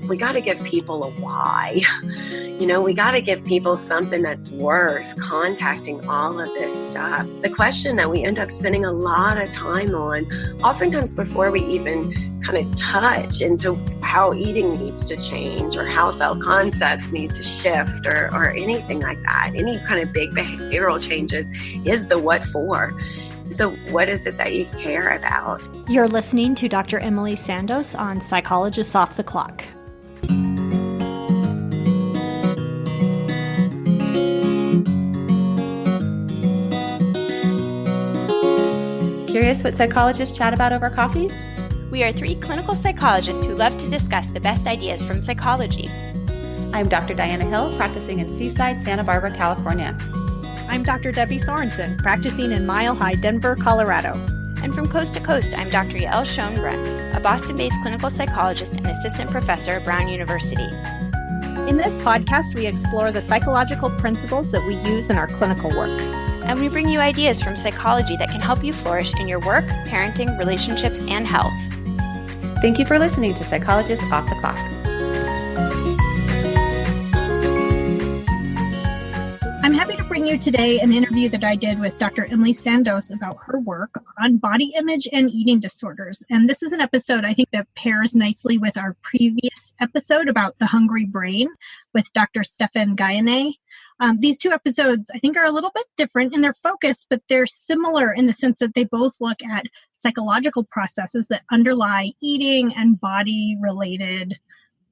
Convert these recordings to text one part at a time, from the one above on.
we got to give people a why. We got to give people something that's worth contacting all of this stuff. The question that we end up spending a lot of time on, oftentimes before we even kind of touch into how eating needs to change or how self-concepts need to shift or anything like that, any kind of big behavioral changes, is the what for. So what is it that you care about? You're listening to Dr. Emily Sandoz on Psychologists Off the Clock. Curious what psychologists chat about over coffee? We are three clinical psychologists who love to discuss the best ideas from psychology. I'm Dr. Diana Hill, practicing in Seaside, Santa Barbara, California. I'm Dr. Debbie Sorensen, practicing in Mile High, Denver, Colorado. And from coast to coast, I'm Dr. Yael Schoenbrunn, a Boston-based clinical psychologist and assistant professor at Brown University. In this podcast, we explore the psychological principles that we use in our clinical work. And we bring you ideas from psychology that can help you flourish in your work, parenting, relationships, and health. Thank you for listening to Psychologists Off the Clock. I'm happy to bring you today an interview that I did with Dr. Emily Sandoz about her work on body image and eating disorders. And this is an episode I think that pairs nicely with our previous episode about the hungry brain with Dr. Stefan Guyane. These two episodes, I think, are a little bit different in their focus, but they're similar in the sense that they both look at psychological processes that underlie eating and body-related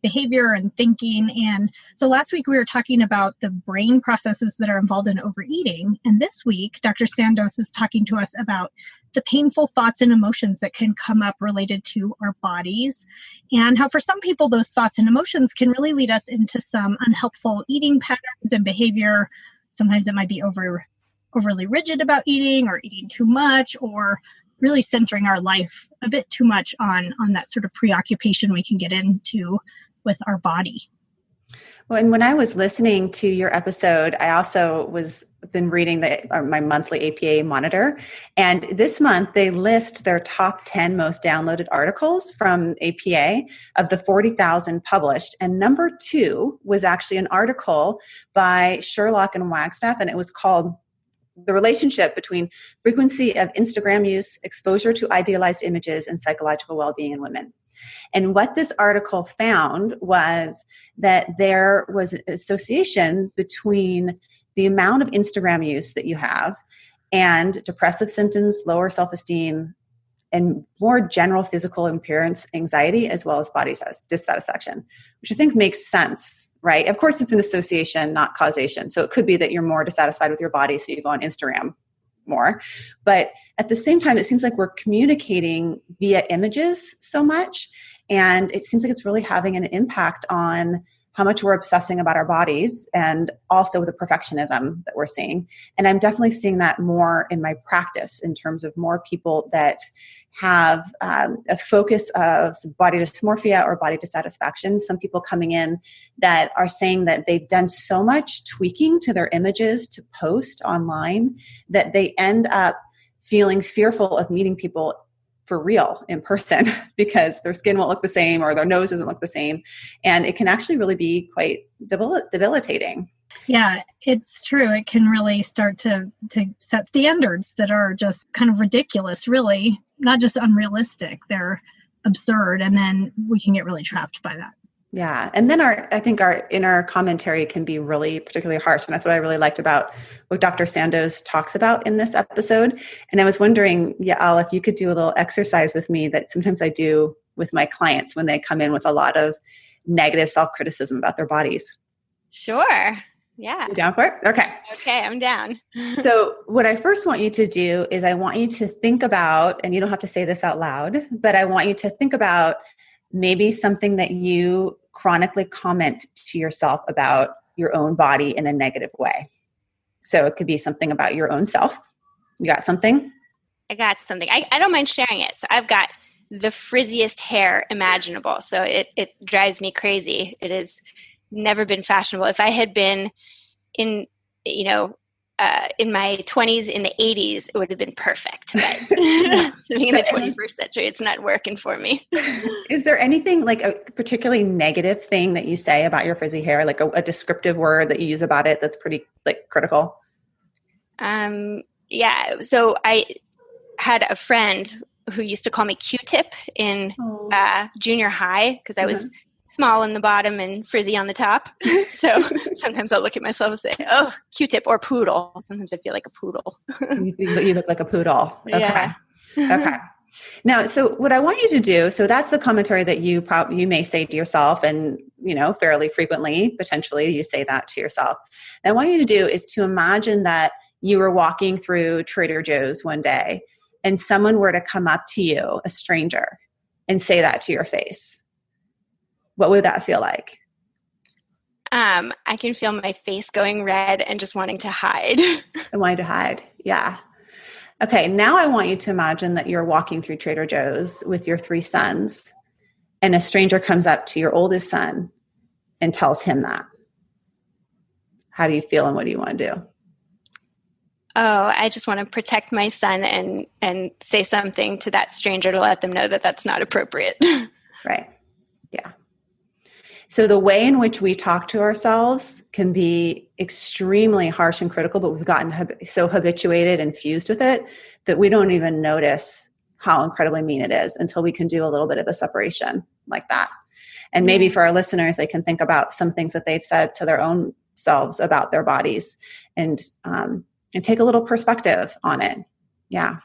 behavior and thinking. And so last week we were talking about the brain processes that are involved in overeating. And this week, Dr. Sandoz is talking to us about the painful thoughts and emotions that can come up related to our bodies, and how for some people those thoughts and emotions can really lead us into some unhelpful eating patterns and behavior. Sometimes it might be overly rigid about eating or eating too much, or really centering our life a bit too much on that sort of preoccupation we can get into with our body. Well, and when I was listening to your episode, I also been reading my monthly APA monitor. And this month they list their top 10 most downloaded articles from APA of the 40,000 published. And number 2 was actually an article by Sherlock and Wagstaff, and it was called The Relationship Between Frequency of Instagram Use, Exposure to Idealized Images, and Psychological Well-Being in Women. And what this article found was that there was an association between the amount of Instagram use that you have and depressive symptoms, lower self-esteem, and more general physical appearance anxiety, as well as body dissatisfaction, which I think makes sense, right? Of course, it's an association, not causation. So it could be that you're more dissatisfied with your body, so you go on Instagram more. But at the same time, it seems like we're communicating via images so much. And it seems like it's really having an impact on how much we're obsessing about our bodies, and also the perfectionism that we're seeing. And I'm definitely seeing that more in my practice in terms of more people that have a focus of body dysmorphia or body dissatisfaction. Some people coming in that are saying that they've done so much tweaking to their images to post online that they end up feeling fearful of meeting people for real in person because their skin won't look the same or their nose doesn't look the same. And it can actually really be quite debilitating. Yeah, it's true. It can really start to set standards that are just kind of ridiculous, really, not just unrealistic. They're absurd. And then we can get really trapped by that. Yeah. And then I think our inner commentary can be really particularly harsh. And that's what I really liked about what Dr. Sandoz talks about in this episode. And I was wondering, Yael, if you could do a little exercise with me that sometimes I do with my clients when they come in with a lot of negative self-criticism about their bodies. Sure. Yeah. You down for it? Okay. Okay, I'm down. So what I first want you to do is I want you to think about, and you don't have to say this out loud, but I want you to think about maybe something that you chronically comment to yourself about your own body in a negative way. So it could be something about your own self. You got something? I got something. I don't mind sharing it. So I've got the frizziest hair imaginable. So it drives me crazy. It has never been fashionable. If I had been in, in my 20s, in the 80s, it would have been perfect. But living in the 21st century, it's not working for me. Is there anything like a particularly negative thing that you say about your frizzy hair, like a descriptive word that you use about it that's pretty like critical? Yeah. So I had a friend who used to call me Q-tip in junior high because I was small in the bottom and frizzy on the top. So sometimes I'll look at myself and say, oh, Q-tip or poodle. Sometimes I feel like a poodle. You look like a poodle. Okay. Yeah. Okay. Now, so what I want you to do, so that's the commentary that you may say to yourself, and, fairly frequently, potentially you say that to yourself. And what I want you to do is to imagine that you were walking through Trader Joe's one day and someone were to come up to you, a stranger, and say that to your face. What would that feel like? I can feel my face going red and just wanting to hide. And wanting to hide. Yeah. Okay. Now I want you to imagine that you're walking through Trader Joe's with your 3 sons, and a stranger comes up to your oldest son and tells him that. How do you feel, and what do you want to do? Oh, I just want to protect my son and say something to that stranger to let them know that that's not appropriate. Right. Yeah. So the way in which we talk to ourselves can be extremely harsh and critical, but we've gotten so habituated and fused with it that we don't even notice how incredibly mean it is until we can do a little bit of a separation like that. And maybe for our listeners, they can think about some things that they've said to their own selves about their bodies and take a little perspective on it. Yeah.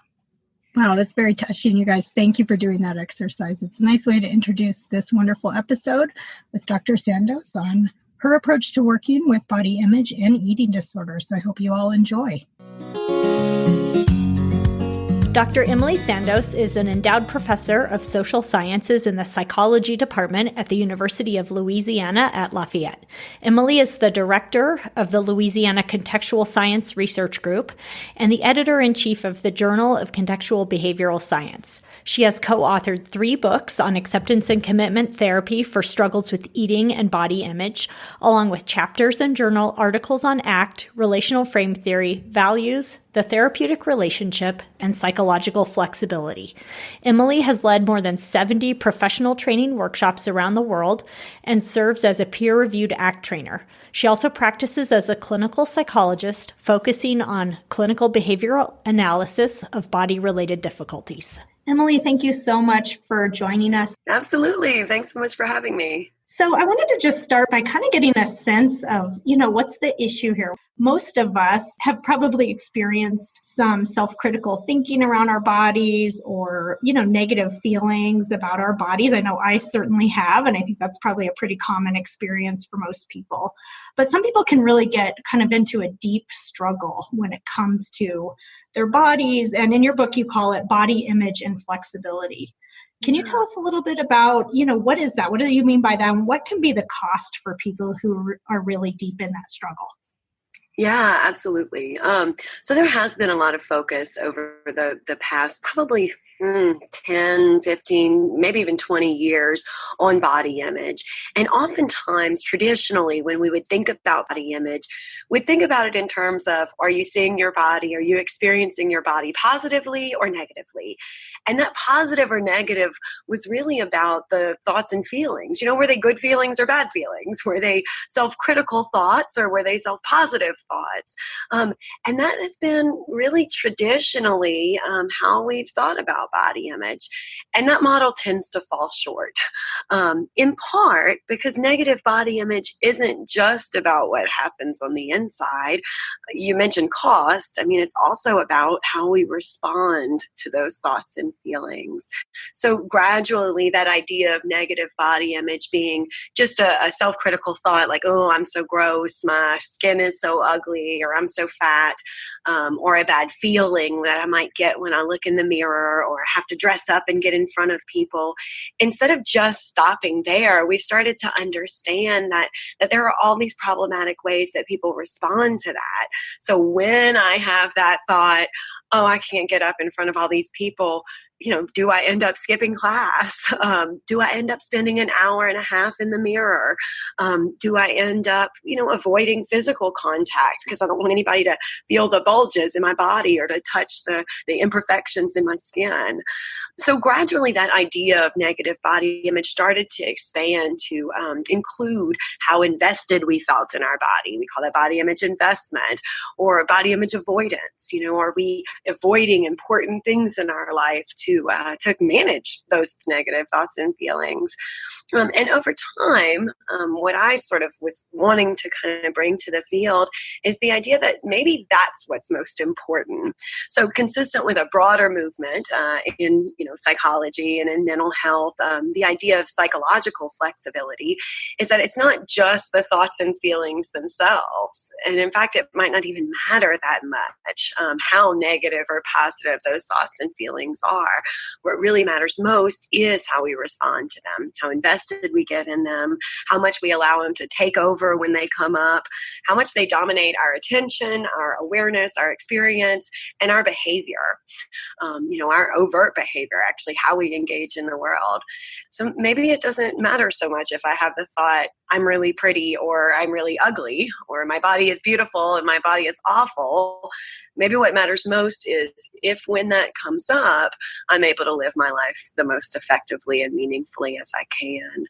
Wow, that's very touching, you guys. Thank you for doing that exercise. It's a nice way to introduce this wonderful episode with Dr. Sandoz on her approach to working with body image and eating disorders. I hope you all enjoy. Dr. Emily Sandoz is an endowed professor of social sciences in the psychology department at the University of Louisiana at Lafayette. Emily is the director of the Louisiana Contextual Science Research Group and the editor-in-chief of the Journal of Contextual Behavioral Science. She has co-authored 3 books on acceptance and commitment therapy for struggles with eating and body image, along with chapters and journal articles on ACT, relational frame theory, values, the therapeutic relationship, and psychological flexibility. Emily has led more than 70 professional training workshops around the world and serves as a peer-reviewed ACT trainer. She also practices as a clinical psychologist, focusing on clinical behavioral analysis of body-related difficulties. Emily, thank you so much for joining us. Absolutely. Thanks so much for having me. So I wanted to just start by kind of getting a sense of, what's the issue here? Most of us have probably experienced some self-critical thinking around our bodies or, negative feelings about our bodies. I know I certainly have, and I think that's probably a pretty common experience for most people. But some people can really get kind of into a deep struggle when it comes to their bodies. And in your book, you call it body image inflexibility. Can you tell us a little bit about, what is that? What do you mean by that? And what can be the cost for people who are really deep in that struggle? Yeah, absolutely. So there has been a lot of focus over the past probably 10, 15, maybe even 20 years on body image. And oftentimes, traditionally, when we would think about body image, we'd think about it in terms of, are you seeing your body? Are you experiencing your body positively or negatively? And that positive or negative was really about the thoughts and feelings. Were they good feelings or bad feelings? Were they self-critical thoughts or were they self-positive thoughts? And that has been really traditionally how we've thought about body image. And that model tends to fall short, in part because negative body image isn't just about what happens on the inside. You mentioned cost. It's also about how we respond to those thoughts and feelings. So gradually that idea of negative body image being just a self-critical thought like, oh, I'm so gross, my skin is so ugly, or I'm so fat, or a bad feeling that I might get when I look in the mirror or have to dress up and get in front of people. Instead of just stopping there, we started to understand that there are all these problematic ways that people respond to that. So when I have that thought, oh, I can't get up in front of all these people, do I end up skipping class? Do I end up spending an hour and a half in the mirror? Do I end up, avoiding physical contact because I don't want anybody to feel the bulges in my body or to touch the imperfections in my skin? So gradually that idea of negative body image started to expand to include how invested we felt in our body. We call that body image investment or body image avoidance. Are we avoiding important things in our life to manage those negative thoughts and feelings? And over time, what I sort of was wanting to kind of bring to the field is the idea that maybe that's what's most important. So consistent with a broader movement in psychology and in mental health, the idea of psychological flexibility is that it's not just the thoughts and feelings themselves. And in fact, it might not even matter that much how negative or positive those thoughts and feelings are. What really matters most is how we respond to them, how invested we get in them, how much we allow them to take over when they come up, how much they dominate our attention, our awareness, our experience, and our behavior. Our overt behavior, actually, how we engage in the world. So maybe it doesn't matter so much if I have the thought, I'm really pretty or I'm really ugly or my body is beautiful and my body is awful. Maybe what matters most is if when that comes up, I'm able to live my life the most effectively and meaningfully as I can.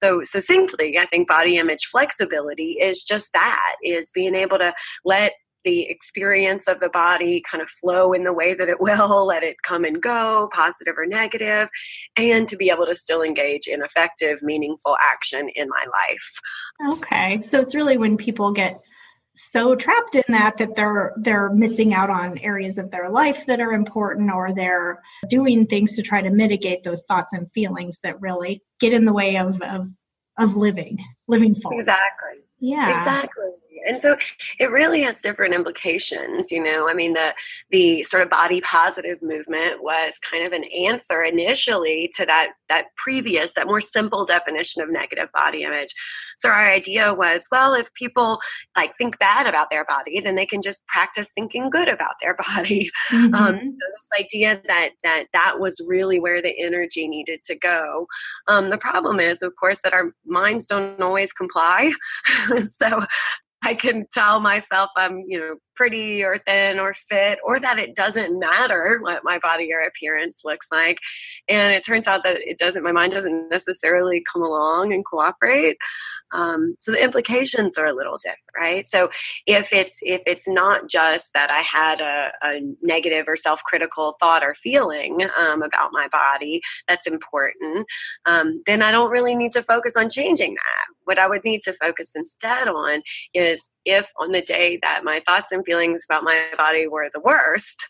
So succinctly, I think body image flexibility is just that, is being able to let the experience of the body kind of flow in the way that it will, let it come and go, positive or negative, and to be able to still engage in effective, meaningful action in my life. Okay. So it's really when people get so trapped in that they're missing out on areas of their life that are important, or they're doing things to try to mitigate those thoughts and feelings that really get in the way of living fully. Exactly. Yeah. Exactly. And so it really has different implications, the sort of body positive movement was kind of an answer initially to that more simple definition of negative body image. So our idea was, well, if people think bad about their body, then they can just practice thinking good about their body. So this idea that was really where the energy needed to go. The problem is, of course, that our minds don't always comply. So I can tell myself I'm, pretty or thin or fit, or that it doesn't matter what my body or appearance looks like. And it turns out that my mind doesn't necessarily come along and cooperate. So the implications are a little different, right? So if it's not just that I had a negative or self-critical thought or feeling about my body that's important, then I don't really need to focus on changing that. What I would need to focus instead on is, if on the day that my thoughts and feelings about my body were the worst,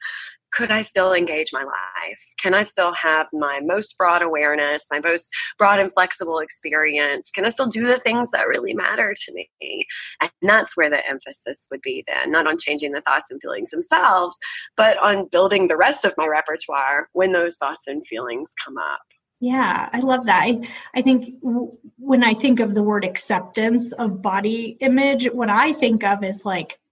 could I still engage my life? Can I still have my most broad awareness, my most broad and flexible experience? Can I still do the things that really matter to me? And that's where the emphasis would be then, not on changing the thoughts and feelings themselves, but on building the rest of my repertoire when those thoughts and feelings come up. Yeah, I love that. I think when I think of the word acceptance of body image, what I think of is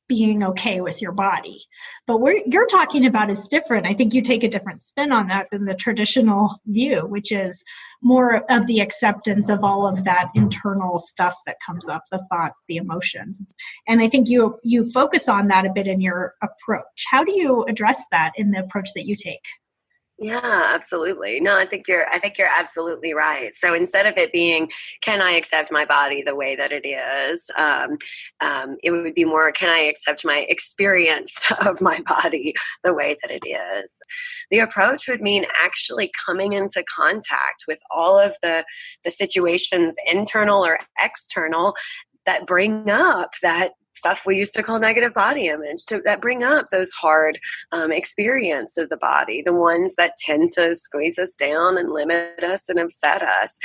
being okay with your body. But what you're talking about is different. I think you take a different spin on that than the traditional view, which is more of the acceptance of all of that internal stuff that comes up, the thoughts, the emotions. And I think you focus on that a bit in your approach. How do you address that in the approach that you take? Yeah, absolutely. No, I think you're absolutely right. So instead of it being, can I accept my body the way that it is? It would be more, can I accept my experience of my body the way that it is? The approach would mean actually coming into contact with all of the situations, internal or external, that bring up that stuff we used to call negative body image, that bring up those hard experience of the body, the ones that tend to squeeze us down and limit us and upset us.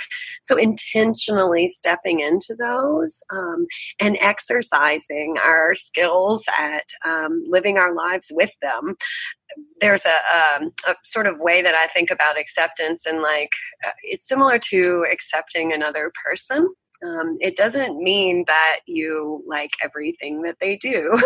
So intentionally stepping into those and exercising our skills at living our lives with them. There's a sort of way that I think about acceptance, and it's similar to accepting another person. It doesn't mean that you like everything that they do.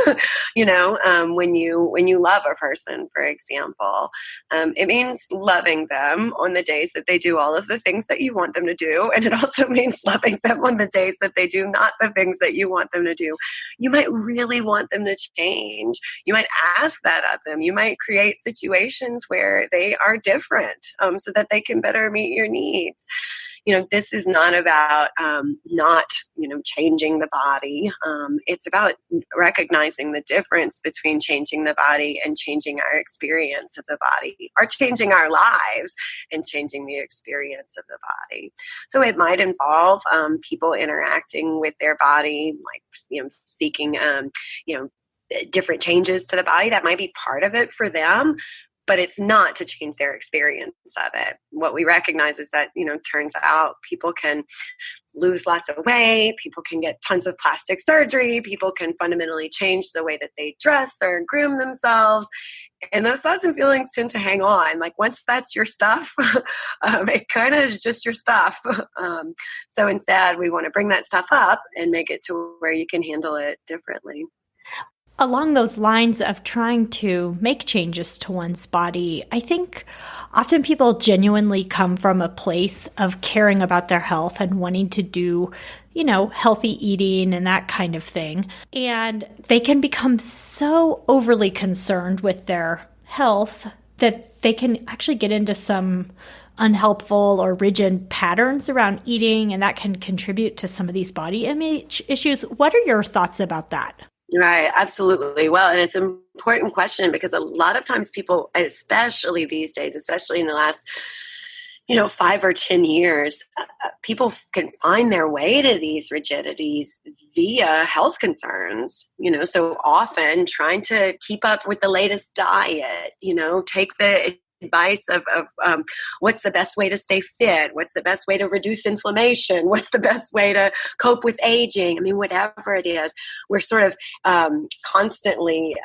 When you love a person, for example, it means loving them on the days that they do all of the things that you want them to do. And it also means loving them on the days that they do not the things that you want them to do. You might really want them to change. You might ask that of them. You might create situations where they are different, so that they can better meet your needs. This is not about not changing the body. It's about recognizing the difference between changing the body and changing our experience of the body, or changing our lives and changing the experience of the body. So it might involve people interacting with their body, like seeking different changes to the body. That might be part of it for them, but it's not to change their experience of it. What we recognize is that, turns out people can lose lots of weight, people can get tons of plastic surgery, people can fundamentally change the way that they dress or groom themselves. And those thoughts and feelings tend to hang on. Like once that's your stuff, it kind of is just your stuff. So instead, we want to bring that stuff up and make it to where you can handle it differently. Along those lines of trying to make changes to one's body, I think often people genuinely come from a place of caring about their health and wanting to do, healthy eating and that kind of thing. And they can become so overly concerned with their health that they can actually get into some unhelpful or rigid patterns around eating, and that can contribute to some of these body image issues. What are your thoughts about that? Right, absolutely. Well, and it's an important question because a lot of times people, especially these days, especially in the last 5 or 10 years, people can find their way to these rigidities via health concerns, so often trying to keep up with the latest diet, take the advice of what's the best way to stay fit, what's the best way to reduce inflammation, what's the best way to cope with aging. I mean, whatever it is, we're sort of constantly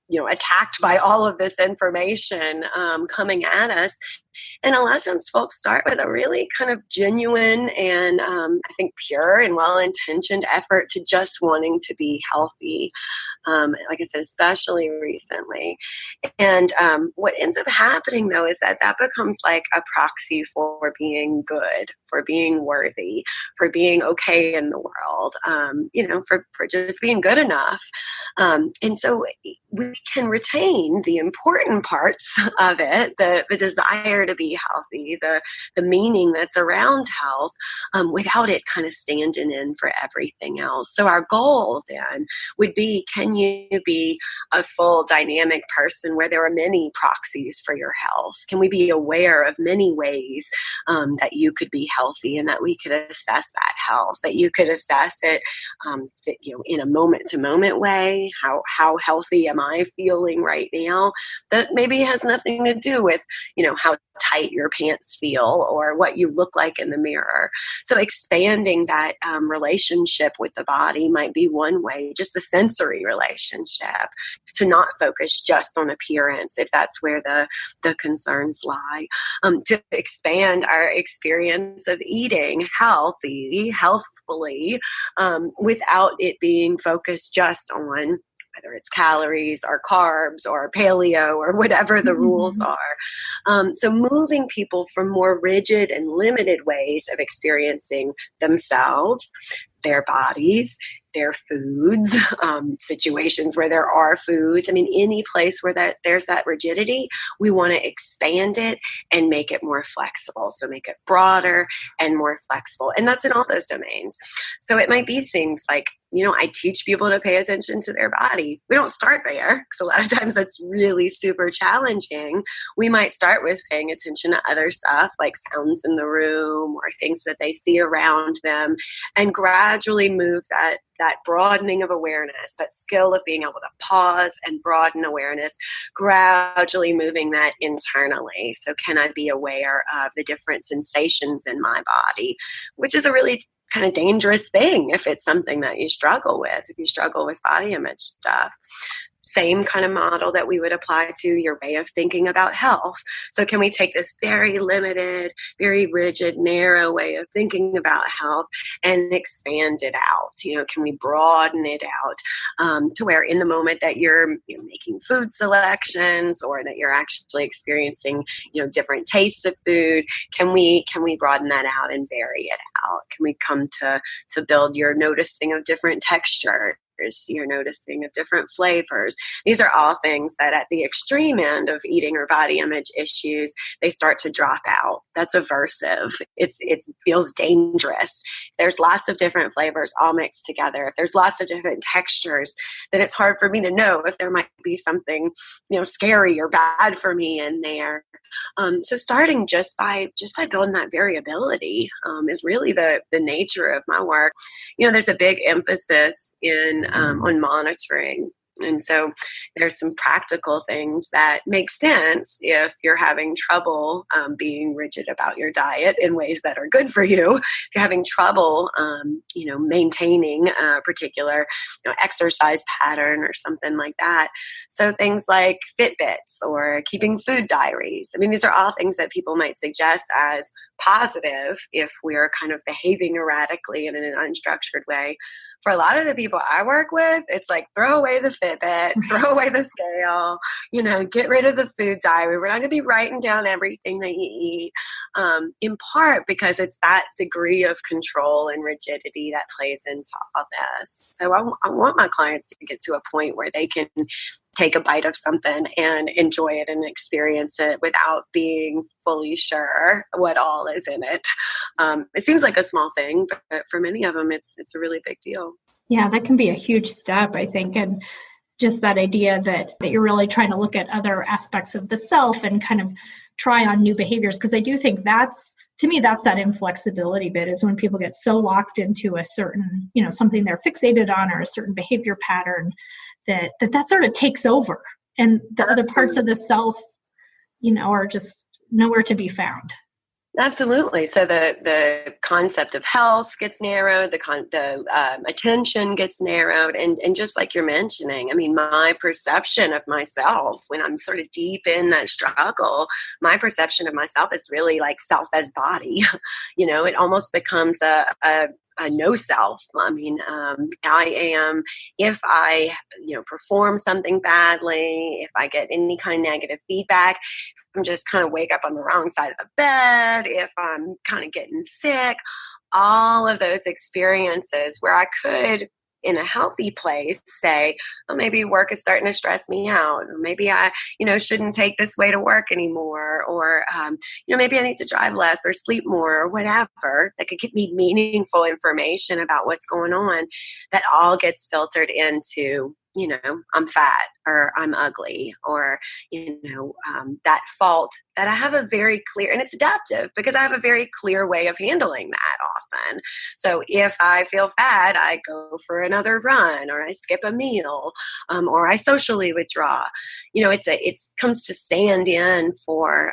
attacked by all of this information coming at us. And a lot of times folks start with a really kind of genuine and I think pure and well-intentioned effort to just wanting to be healthy. Like I said, especially recently. And what ends up happening, though, is that becomes like a proxy for being good, for being worthy, for being okay in the world, for just being good enough. And so we can retain the important parts of it, the desire to be healthy, the meaning that's around health, without it kind of standing in for everything else. So our goal then would be, can you be a full dynamic person where there are many proxies for your health? Can we be aware of many ways that you could be healthy and that we could assess that health, that you could assess it in a moment-to-moment way? How healthy am I feeling right now? That maybe has nothing to do with, how tight your pants feel or what you look like in the mirror. So expanding that relationship with the body might be one way, just the sensory relationship, to not focus just on appearance if that's where the concerns lie, to expand our experience of eating healthfully, without it being focused just on whether it's calories or carbs or paleo or whatever the rules are. So moving people from more rigid and limited ways of experiencing themselves, their bodies, their foods, situations where there are foods. I mean, any place where there's that rigidity, we want to expand it and make it more flexible. So make it broader and more flexible. And that's in all those domains. So it might be things like, I teach people to pay attention to their body. We don't start there because a lot of times that's really super challenging. We might start with paying attention to other stuff like sounds in the room or things that they see around them, and gradually move that broadening of awareness, that skill of being able to pause and broaden awareness, gradually moving that internally. So can I be aware of the different sensations in my body, which is a really kind of dangerous thing if it's something that you struggle with, if you struggle with body image stuff. same kind of model that we would apply to your way of thinking about health. So can we take this very limited, very rigid, narrow way of thinking about health and expand it out? Can we broaden it out to where in the moment that you're making food selections, or that you're actually experiencing different tastes of food, can we broaden that out and vary it out? Can we come to build your noticing of different textures, your noticing of different flavors? These are all things that at the extreme end of eating or body image issues, they start to drop out. That's aversive. It feels dangerous. There's lots of different flavors all mixed together. If there's lots of different textures, then it's hard for me to know if there might be something scary or bad for me in there. So starting just by building that variability is really the nature of my work. There's a big emphasis on monitoring. And so there's some practical things that make sense if you're having trouble being rigid about your diet in ways that are good for you. If you're having trouble, maintaining a particular exercise pattern or something like that. So things like Fitbits or keeping food diaries. I mean, these are all things that people might suggest as positive if we're kind of behaving erratically and in an unstructured way. For a lot of the people I work with, it's like, throw away the Fitbit, throw away the scale, get rid of the food diary. We're not going to be writing down everything that you eat, in part because it's that degree of control and rigidity that plays into all this. So I want my clients to get to a point where they can take a bite of something and enjoy it and experience it without being fully sure what all is in it. It seems like a small thing, but for many of them, it's a really big deal. Yeah, that can be a huge step, I think. And just that idea that you're really trying to look at other aspects of the self and kind of try on new behaviors. Because I do think that's that inflexibility bit, is when people get so locked into a certain, something they're fixated on, or a certain behavior pattern that sort of takes over. And the other parts of the self, are just nowhere to be found. Absolutely. So the concept of health gets narrowed, the attention gets narrowed, and just like you're mentioning, I mean, my perception of myself when I'm sort of deep in that struggle, my perception of myself is really like self as body. It almost becomes a no self. I mean, I am, if I, perform something badly, if I get any kind of negative feedback, I'm just kind of wake up on the wrong side of the bed, if I'm kind of getting sick, all of those experiences where I could, in a healthy place, say, well, maybe work is starting to stress me out, or maybe I, shouldn't take this way to work anymore, or, maybe I need to drive less or sleep more, or whatever that could give me meaningful information about what's going on. That all gets filtered into, I'm fat, or I'm ugly, or, that fault that I have a very clear, and it's adaptive because I have a very clear way of handling that often. So if I feel fat, I go for another run, or I skip a meal, or I socially withdraw. It comes to stand in for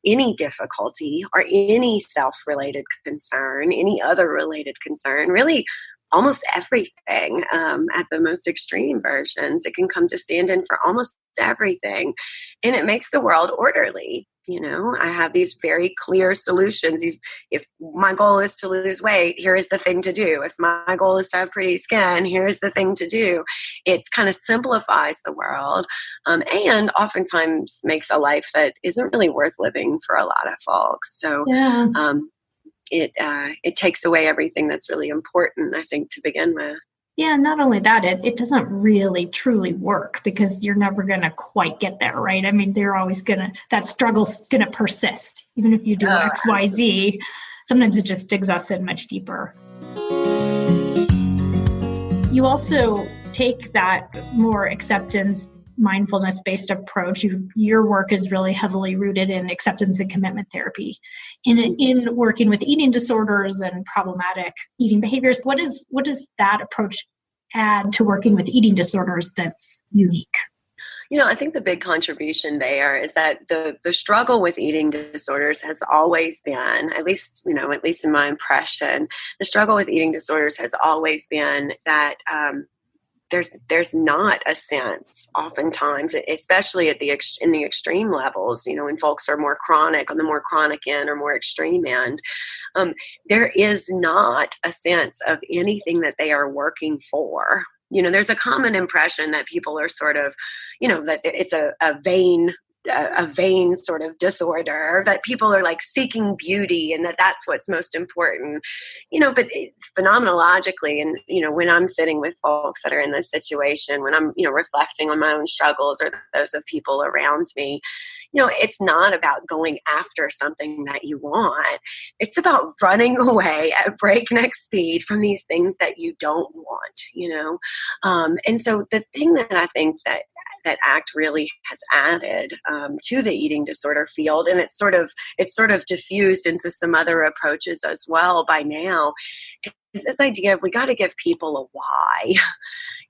any difficulty or any self-related concern, any other related concern, really almost everything. At the most extreme versions, it can come to stand in for almost everything. And it makes the world orderly. I have these very clear solutions. If my goal is to lose weight, here is the thing to do. If my goal is to have pretty skin, here's the thing to do. It kind of simplifies the world, and oftentimes makes a life that isn't really worth living for a lot of folks. So yeah. It takes away everything that's really important, I think, to begin with. Yeah, not only that, it doesn't really truly work because you're never going to quite get there, right? I mean, that struggle's going to persist. Even if you do X, Y, Z, sometimes it just digs us in much deeper. You also take that more acceptance, mindfulness-based approach. Your work is really heavily rooted in acceptance and commitment therapy. In working with eating disorders and problematic eating behaviors, what does that approach add to working with eating disorders that's unique? I think the big contribution there is that the struggle with eating disorders has always been, at least in my impression, the struggle with eating disorders has always been that there's not a sense oftentimes, especially at in the extreme levels, when folks are more chronic, on the more chronic end or more extreme end, there is not a sense of anything that they are working for. There's a common impression that people are sort of, that it's a vain sort of disorder, that people are like seeking beauty and that's what's most important, but phenomenologically, and, when I'm sitting with folks that are in this situation, when I'm, reflecting on my own struggles or those of people around me, it's not about going after something that you want. It's about running away at breakneck speed from these things that you don't want, and so the thing that I think that ACT really has added to the eating disorder field, and it's sort of diffused into some other approaches as well by now, is this idea of we got to give people a why.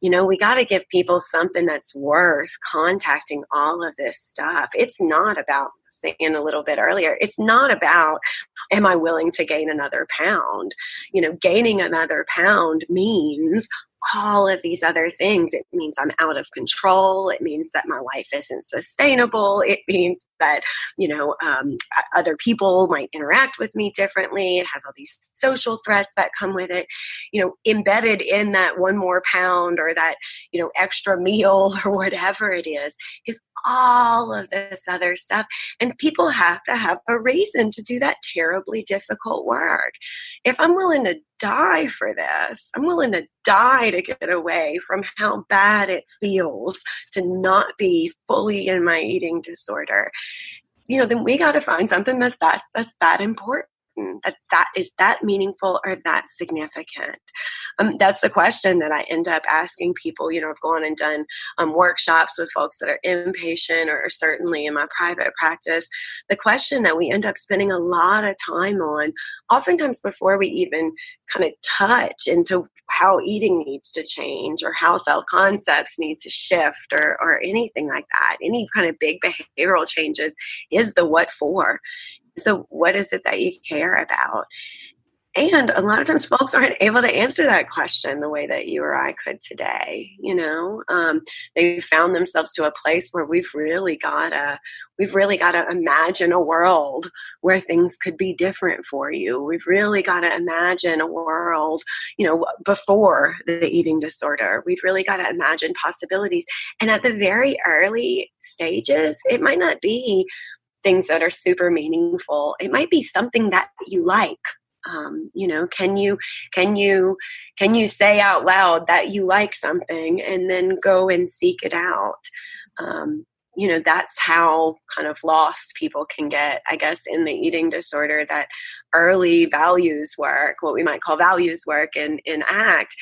We got to give people something that's worth contacting all of this stuff. It's not about, saying a little bit earlier, it's not about, am I willing to gain another pound? Gaining another pound means all of these other things. It means I'm out of control. It means that my life isn't sustainable. It means that, other people might interact with me differently. It has all these social threats that come with it. Embedded in that one more pound or that, extra meal or whatever it is all of this other stuff. And people have to have a reason to do that terribly difficult work. If I'm willing to die for this, I'm willing to die to get away from how bad it feels to not be fully in my eating disorder, then we got to find something that's that important, that is that meaningful or that significant. That's the question that I end up asking people. I've gone and done workshops with folks that are inpatient or certainly in my private practice. The question that we end up spending a lot of time on, oftentimes before we even kind of touch into how eating needs to change or how self-concepts need to shift or anything like that, any kind of big behavioral changes, is the what for. So what is it that you care about? And a lot of times folks aren't able to answer that question the way that you or I could today. They found themselves to a place where we've really got to imagine a world where things could be different for you. We've really got to imagine a world, before the eating disorder. We've really got to imagine possibilities. And at the very early stages, it might not be things that are super meaningful. It might be something that you like. Can you say out loud that you like something and then go and seek it out? That's how kind of lost people can get, I guess, in the eating disorder. That early values work, what we might call values work in ACT,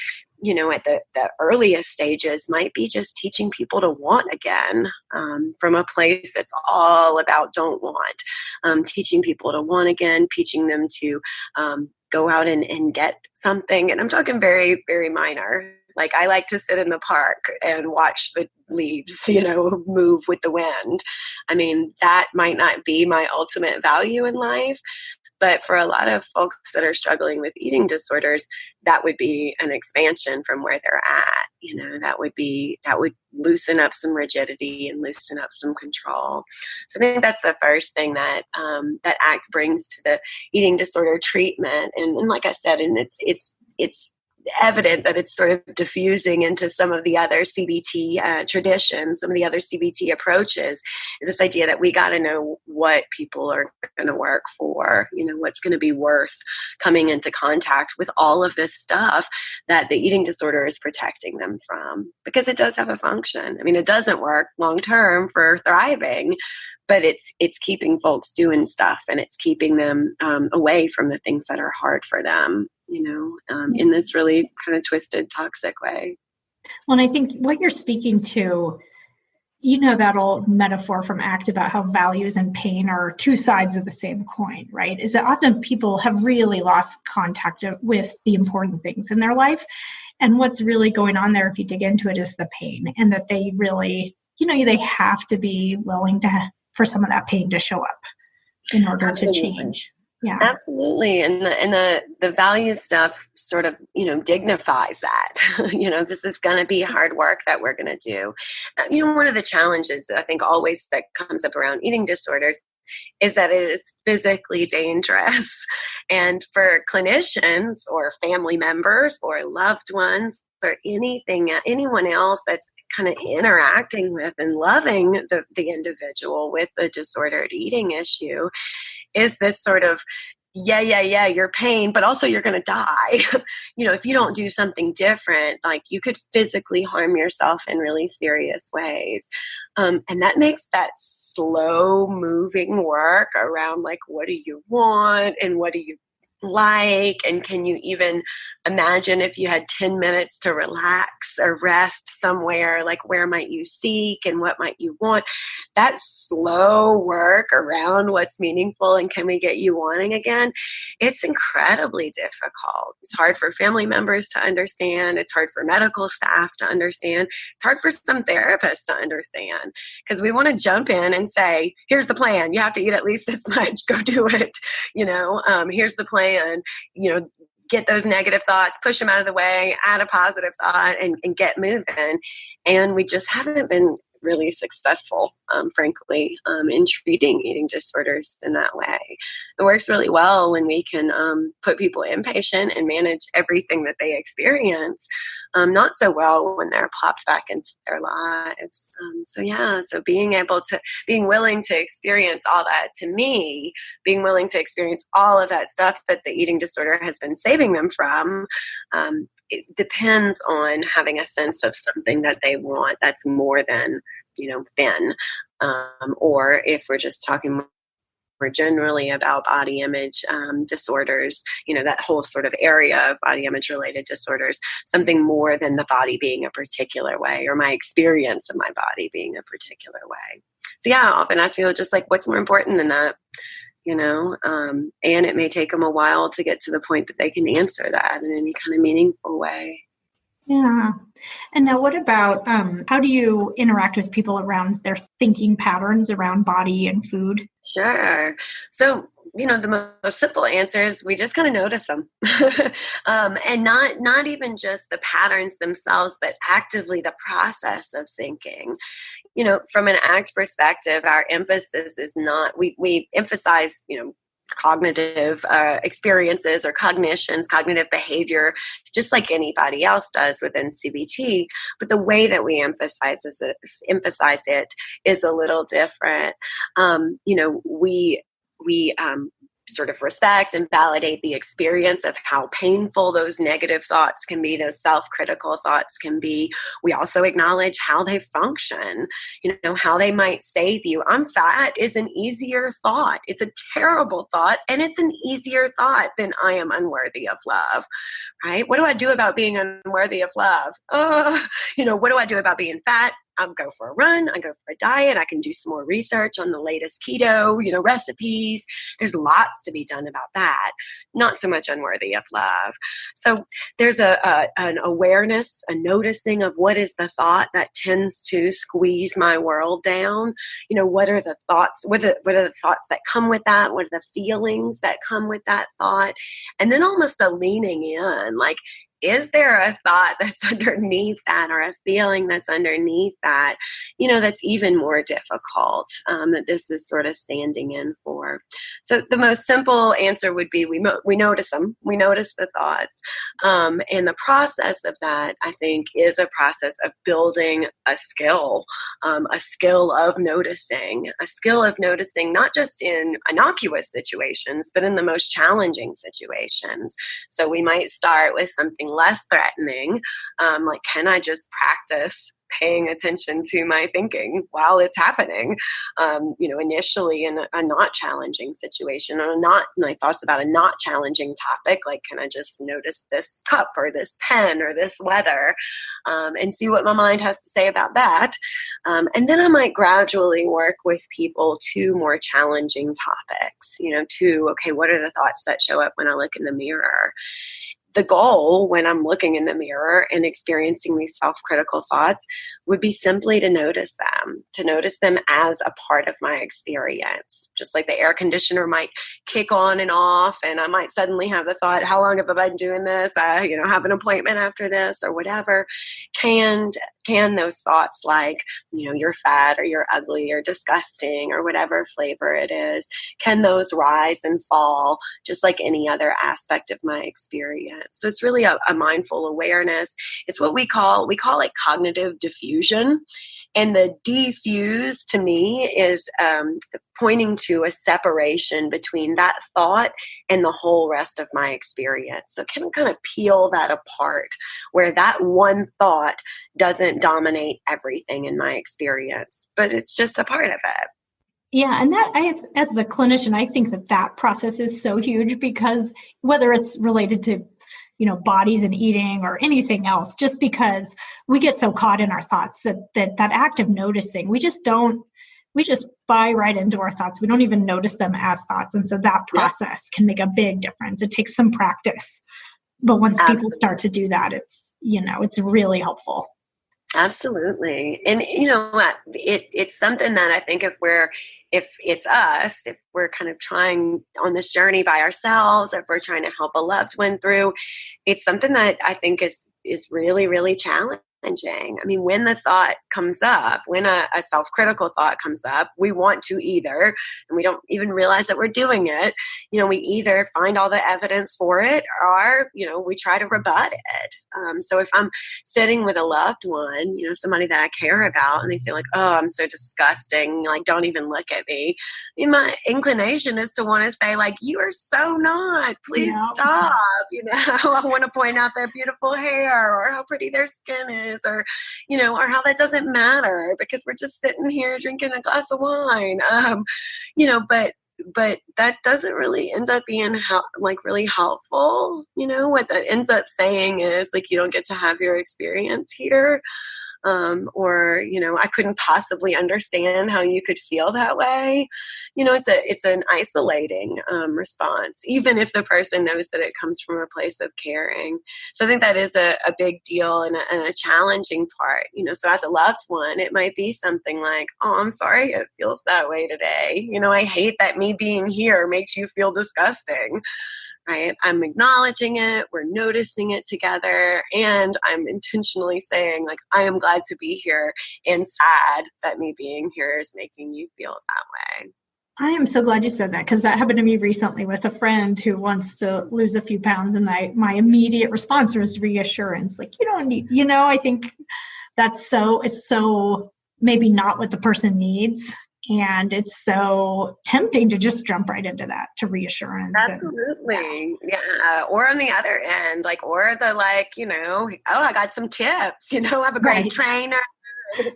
at the earliest stages, might be just teaching people to want again, from a place that's all about don't want, teaching people to want again, teaching them to go out and get something. And I'm talking very, very minor. Like, I like to sit in the park and watch the leaves, move with the wind. I mean, that might not be my ultimate value in life. But for a lot of folks that are struggling with eating disorders, that would be an expansion from where they're at. That would loosen up some rigidity and loosen up some control. So I think that's the first thing that that ACT brings to the eating disorder treatment. And like I said, and it's evident that it's sort of diffusing into some of the other CBT traditions, some of the other CBT approaches, is this idea that we got to know what people are going to work for, what's going to be worth coming into contact with all of this stuff that the eating disorder is protecting them from, because it does have a function. I mean, it doesn't work long-term for thriving, but it's keeping folks doing stuff, and it's keeping them away from the things that are hard for them, in this really kind of twisted, toxic way. Well, and I think what you're speaking to, that old metaphor from ACT about how values and pain are two sides of the same coin, right? Is that often people have really lost contact with the important things in their life. And what's really going on there, if you dig into it, is the pain, and that they really, they have to be willing for some of that pain to show up in order Absolutely. to change. Yeah. Absolutely. And the value stuff sort of, dignifies that. This is going to be hard work that we're going to do. One of the challenges I think always that comes up around eating disorders is that it is physically dangerous. And for clinicians or family members or loved ones or anyone else that's kind of interacting with and loving the individual with the disordered eating issue, is this sort of, your pain, but also you're going to die. If you don't do something different, like you could physically harm yourself in really serious ways. And that makes that slow moving work around like, what do you want and what do you like, and can you even imagine if you had 10 minutes to relax or rest somewhere, like where might you seek and what might you want? That slow work around what's meaningful and can we get you wanting again, it's incredibly difficult. It's hard for family members to understand. It's hard for medical staff to understand. It's hard for some therapists to understand, because we want to jump in and say, here's the plan, you have to eat at least this much, go do it. Here's the plan. Get those negative thoughts, push them out of the way, add a positive thought, and get moving. And we just haven't been really successful, frankly, in treating eating disorders in that way. It works really well when we can put people inpatient and manage everything that they experience. Not so well when they're plopped back into their lives. So being willing to experience all that, to me, being willing to experience all of that stuff that the eating disorder has been saving them from, it depends on having a sense of something that they want that's more than, thin. Or if we're just talking more generally about body image disorders, that whole sort of area of body image related disorders, something more than the body being a particular way or my experience of my body being a particular way. So I often ask people just like, what's more important than that? And it may take them a while to get to the point that they can answer that in any kind of meaningful way. Yeah. And now what about, how do you interact with people around their thinking patterns around body and food? Sure. So, the most simple answer is we just kind of notice them. And not even just the patterns themselves, but actively the process of thinking. From an ACT perspective, our emphasis is not, we emphasize, cognitive experiences or cognitions, cognitive behavior, just like anybody else does within CBT. But the way that we emphasize it is a little different. We sort of respect and validate the experience of how painful those negative thoughts can be, those self-critical thoughts can be. We also acknowledge how they function, how they might save you. I'm fat is an easier thought. It's a terrible thought, and it's an easier thought than I am unworthy of love, right? What do I do about being unworthy of love? What do I do about being fat? I'll go for a run. I go for a diet. I can do some more research on the latest keto, recipes. There's lots to be done about that. Not so much unworthy of love. So there's an awareness, a noticing of what is the thought that tends to squeeze my world down. What are the thoughts? What are the thoughts that come with that? What are the feelings that come with that thought? And then almost a leaning in, like, is there a thought that's underneath that or a feeling that's underneath that, that's even more difficult, that this is sort of standing in for? So the most simple answer would be we notice them. We notice the thoughts. And the process of that, I think, is a process of building a skill of noticing, not just in innocuous situations, but in the most challenging situations. So we might start with something less threatening, like, can I just practice paying attention to my thinking while it's happening? Initially in a not challenging situation, or not my thoughts about a not challenging topic, like, can I just notice this cup or this pen or this weather, and see what my mind has to say about that? And then I might gradually work with people to more challenging topics, okay, what are the thoughts that show up when I look in the mirror? the goal when I'm looking in the mirror and experiencing these self-critical thoughts would be simply to notice them as a part of my experience. Just like the air conditioner might kick on and off, and I might suddenly have the thought, how long have I been doing this? I have an appointment after this or whatever. Can those thoughts like, you're fat or you're ugly or disgusting or whatever flavor it is, can those rise and fall just like any other aspect of my experience? So it's really a mindful awareness. It's what we call it cognitive diffusion. And the diffuse to me is pointing to a separation between that thought and the whole rest of my experience. So can kind of peel that apart where that one thought doesn't dominate everything in my experience, but it's just a part of it. Yeah, and as a clinician, I think that process is so huge, because whether it's related to bodies and eating or anything else, just because we get so caught in our thoughts that act of noticing, we just buy right into our thoughts. We don't even notice them as thoughts. And so that process can make a big difference. It takes some practice, but once people start to do that, it's really helpful. Absolutely. And it's something that I think if it's us, if we're kind of trying on this journey by ourselves, if we're trying to help a loved one through, it's something that I think is really, really challenging. I mean, when the thought comes up, when a self-critical thought comes up, we want to either, and we don't even realize that we're doing it, we either find all the evidence for it or, we try to rebut it. So if I'm sitting with a loved one, somebody that I care about, and they say like, oh, I'm so disgusting, like, don't even look at me. My inclination is to want to say like, you are so not, please stop. I want to point out their beautiful hair or how pretty their skin is, or how that doesn't matter because we're just sitting here drinking a glass of wine. But that doesn't really end up being really helpful. What that ends up saying is like, you don't get to have your experience here. I couldn't possibly understand how you could feel that way. It's an isolating response, even if the person knows that it comes from a place of caring. So I think that is a big deal and a challenging part. So as a loved one, it might be something like, oh, I'm sorry it feels that way today. I hate that me being here makes you feel disgusting. Right? I'm acknowledging it, we're noticing it together, and I'm intentionally saying, like, I am glad to be here and sad that me being here is making you feel that way. I am so glad you said that, because that happened to me recently with a friend who wants to lose a few pounds, and my immediate response was reassurance. Like, you don't need, I think it's so maybe not what the person needs. And it's so tempting to just jump right into that, to reassurance. Absolutely. Yeah. Or on the other end, or the oh, I got some tips, I have a great trainer. Have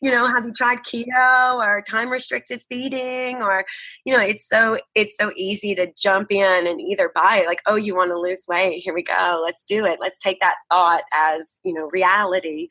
you tried keto or time restricted feeding? Or, it's so easy to jump in and either buy like, oh, you want to lose weight? Here we go. Let's do it. Let's take that thought as, reality.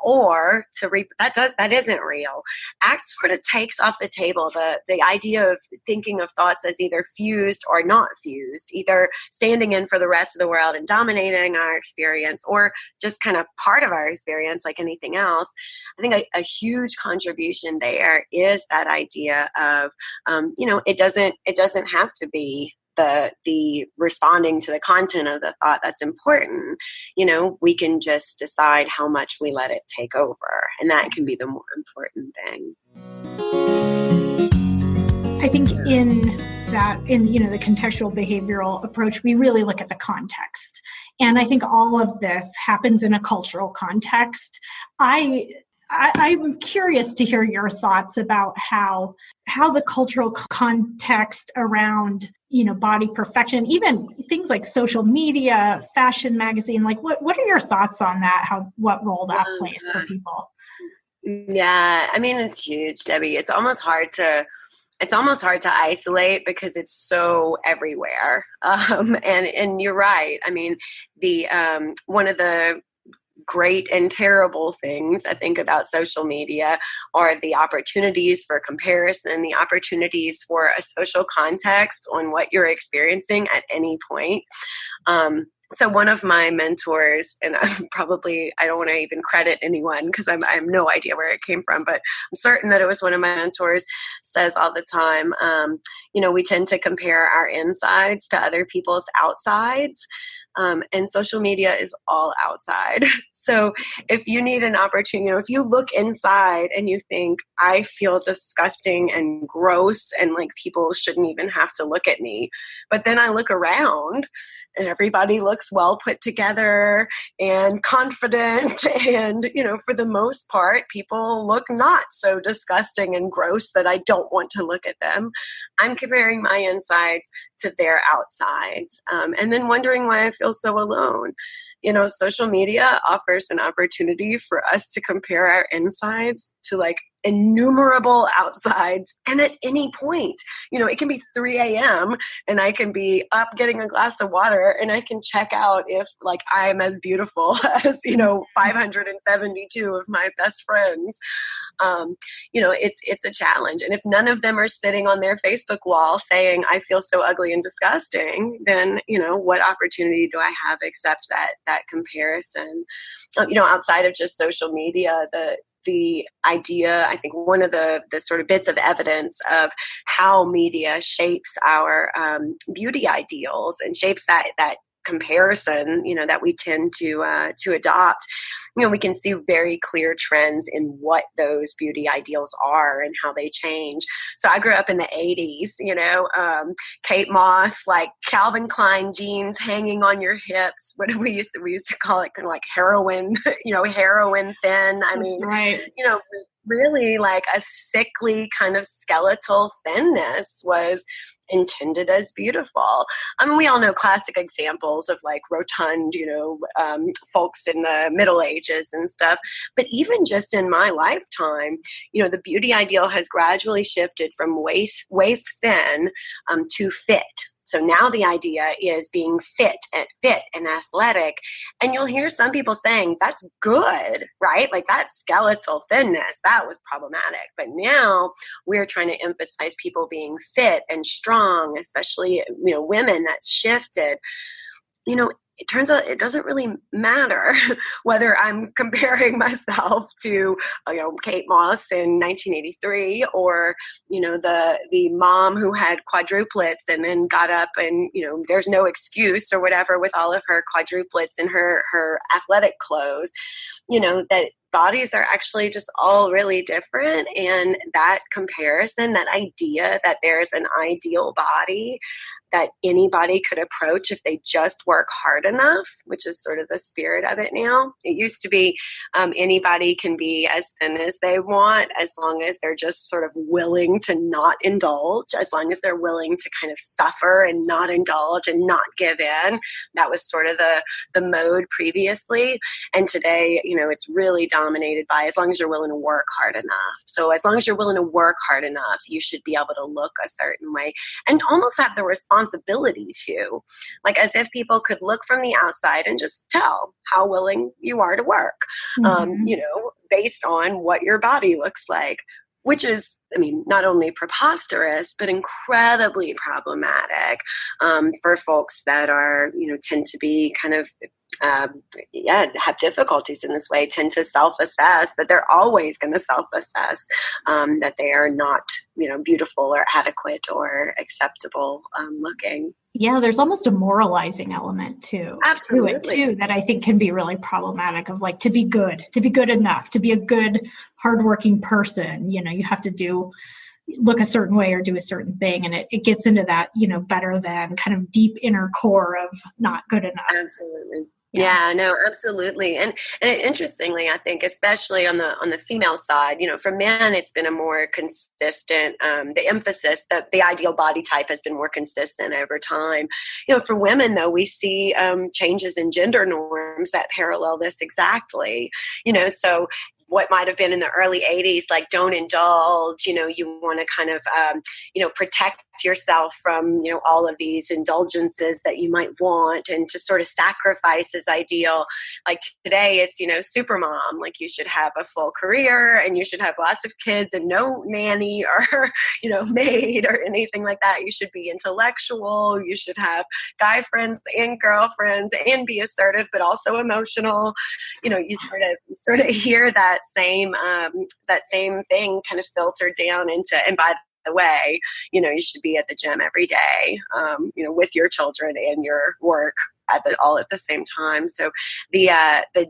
Or that isn't real. ACT sort of takes off the table the idea of thinking of thoughts as either fused or not fused, either standing in for the rest of the world and dominating our experience, or just kind of part of our experience like anything else. I think a huge contribution there is that idea of, it doesn't have to be the responding to the content of the thought that's important. We can just decide how much we let it take over, and that can be the more important thing. I think in the contextual behavioral approach, we really look at the context. And I think all of this happens in a cultural context. I'm curious to hear your thoughts about how the cultural context around, body perfection, even things like social media, fashion magazine, what are your thoughts on that? What role that plays for people? Yeah, I mean, it's huge, Debbie. It's almost hard to isolate because it's so everywhere. And you're right. I mean, the one of the great and terrible things I think about social media are the opportunities for comparison, the opportunities for a social context on what you're experiencing at any point. So one of my mentors, and I don't want to even credit anyone because I have no idea where it came from, but I'm certain that it was one of my mentors, says all the time, we tend to compare our insides to other people's outsides. And social media is all outside. So if you need an opportunity, if you look inside and you think, I feel disgusting and gross and like people shouldn't even have to look at me, but then I look around and everybody looks well put together and confident. And, for the most part, people look not so disgusting and gross that I don't want to look at them. I'm comparing my insides to their outsides, and then wondering why I feel so alone. Social media offers an opportunity for us to compare our insides to like innumerable outsides. And at any point, it can be 3 a.m. and I can be up getting a glass of water and I can check out if like I'm as beautiful as, 572 of my best friends. It's a challenge. And if none of them are sitting on their Facebook wall saying, I feel so ugly and disgusting, then, what opportunity do I have except that comparison? Outside of just social media, the idea, I think one of the sort of bits of evidence of how media shapes our beauty ideals and shapes that comparison, that we tend to adopt. We can see very clear trends in what those beauty ideals are and how they change. So I grew up in the 80s, Kate Moss, like Calvin Klein jeans hanging on your hips. What we used to call it kind of like heroin, heroin thin. I mean, right. Really like a sickly kind of skeletal thinness was intended as beautiful. I mean, we all know classic examples of like rotund, folks in the Middle Ages and stuff. But even just in my lifetime, the beauty ideal has gradually shifted from waist thin to fit. So now the idea is being fit and athletic. And you'll hear some people saying that's good, right? Like that skeletal thinness, that was problematic. But now we're trying to emphasize people being fit and strong, especially, women. That's shifted. It turns out it doesn't really matter whether I'm comparing myself to, Kate Moss in 1983 or, the mom who had quadruplets and then got up and, there's no excuse or whatever with all of her quadruplets and her athletic clothes, that bodies are actually just all really different. And that comparison, that idea that there's an ideal body that anybody could approach if they just work hard enough, which is sort of the spirit of it now. It used to be anybody can be as thin as they want as long as they're just sort of willing to not indulge, as long as they're willing to kind of suffer and not indulge and not give in. That was sort of the mode previously. And today, it's really dominated by as long as you're willing to work hard enough. So as long as you're willing to work hard enough, you should be able to look a certain way and almost have the responsibility to, like as if people could look from the outside and just tell how willing you are to work, based on what your body looks like, which is, not only preposterous, but incredibly problematic for folks that are, tend to be kind of, have difficulties in this way, tend to self-assess, that they're always going to self-assess, that they are not, beautiful or adequate or acceptable looking. Yeah, there's almost a moralizing element to it too, that I think can be really problematic, of like, to be good enough, to be a good, hardworking person, you have to look a certain way or do a certain thing. And it gets into that, better than kind of deep inner core of not good enough. Absolutely. Yeah, no, absolutely. And interestingly, I think, especially on the female side, for men, it's been a more consistent, the emphasis that the ideal body type has been more consistent over time. For women, though, we see changes in gender norms that parallel this exactly, so what might have been in the early 80s, like don't indulge, you want to kind of, protect yourself from, all of these indulgences that you might want, and just sort of sacrifice this ideal. Like today it's, super mom, like you should have a full career and you should have lots of kids and no nanny or, maid or anything like that. You should be intellectual. You should have guy friends and girlfriends and be assertive, but also emotional. You sort of hear that same thing kind of filtered down into, and by the way, you should be at the gym every day, with your children and your work all at the same time. So the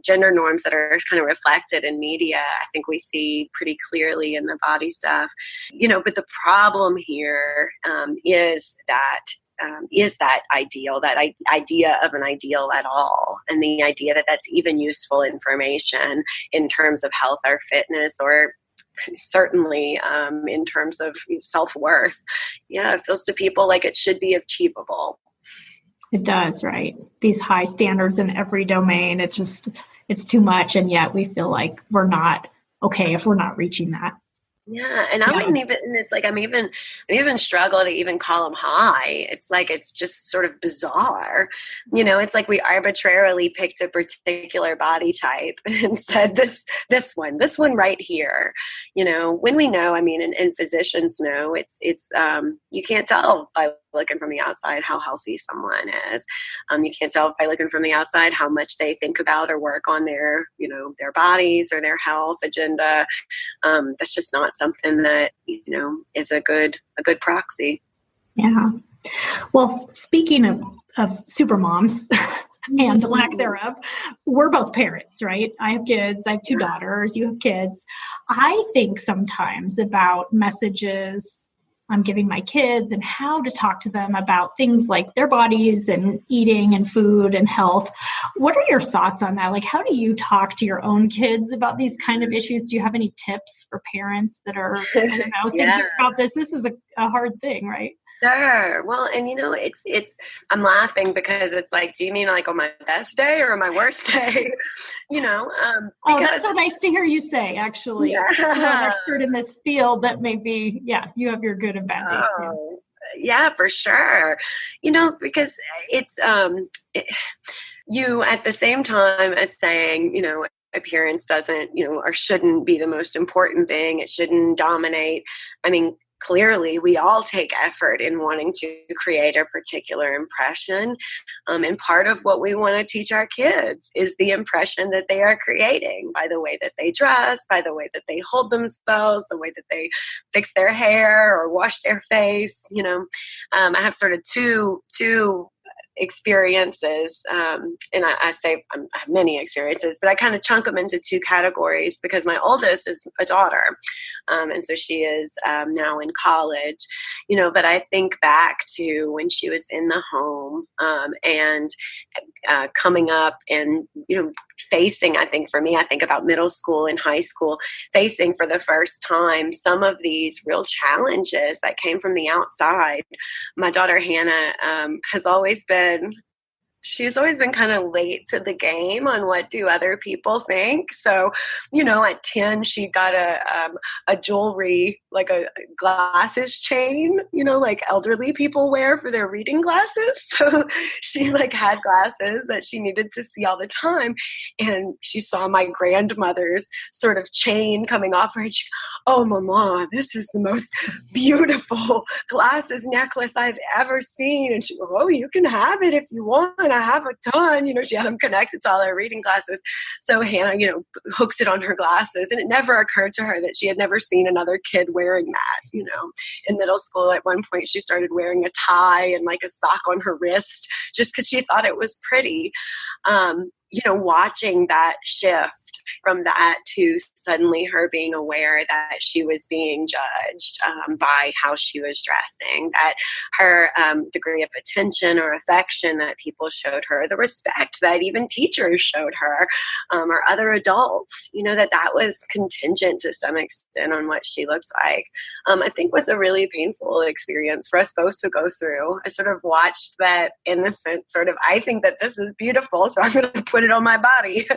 gender norms that are kind of reflected in media, I think we see pretty clearly in the body stuff, but the problem here is that ideal, that idea of an ideal at all, and the idea that that's even useful information in terms of health or fitness, or certainly in terms of self-worth. Yeah, it feels to people like it should be achievable. It does, right? These high standards in every domain, it's too much, and yet we feel like we're not okay if we're not reaching that. Yeah, and I wouldn't even, and it's like I'm even struggle to even call them high. It's like, it's just sort of bizarre. It's like we arbitrarily picked a particular body type and said this one right here. When we know, and physicians know, it's you can't tell by looking from the outside how healthy someone is. You can't tell by looking from the outside how much they think about or work on their bodies or their health agenda. That's just not something that is a good proxy. Yeah. Well, speaking of super moms and lack thereof, we're both parents, right? I have kids. I have 2 daughters. You have kids. I think sometimes about messages I'm giving my kids and how to talk to them about things like their bodies and eating and food and health. What are your thoughts on that? Like, how do you talk to your own kids about these kind of issues? Do you have any tips for parents that are, thinking about this? This is a hard thing, right? Sure. Well, and it's I'm laughing because it's like, do you mean like on my best day or on my worst day? That's so nice to hear you say, actually. Yeah. You're an expert in this field that maybe, you have your good and bad days. Yeah, for sure. Because it's you at the same time as saying, appearance doesn't, or shouldn't be the most important thing. It shouldn't dominate. Clearly, we all take effort in wanting to create a particular impression. And part of what we want to teach our kids is the impression that they are creating by the way that they dress, by the way that they hold themselves, the way that they fix their hair or wash their face. I have sort of two experiences, and I say I have many experiences, but I kind of chunk them into 2 categories because my oldest is a daughter, and so she is now in college, but I think back to when she was in the home and coming up and facing, I think for me, I think about middle school and high school, facing for the first time some of these real challenges that came from the outside. My daughter Hannah she's always been kind of late to the game on what do other people think. So, at 10, she got a jewelry, like a glasses chain, like elderly people wear for their reading glasses. So she had glasses that she needed to see all the time. And she saw my grandmother's sort of chain coming off her. And she, oh, Mama, this is the most beautiful glasses necklace I've ever seen. And she, oh, you can have it if you want. I have a ton. She had them connected to all her reading glasses. So Hannah, hooks it on her glasses. And it never occurred to her that she had never seen another kid wearing that. In middle school, at one point, she started wearing a tie and like a sock on her wrist just because she thought it was pretty. Watching that shift from that to suddenly her being aware that she was being judged by how she was dressing, that her degree of attention or affection that people showed her, the respect that even teachers showed her or other adults, that was contingent to some extent on what she looked like, I think was a really painful experience for us both to go through. I sort of watched that innocent sort of, I think that this is beautiful, so I'm going to put it on my body.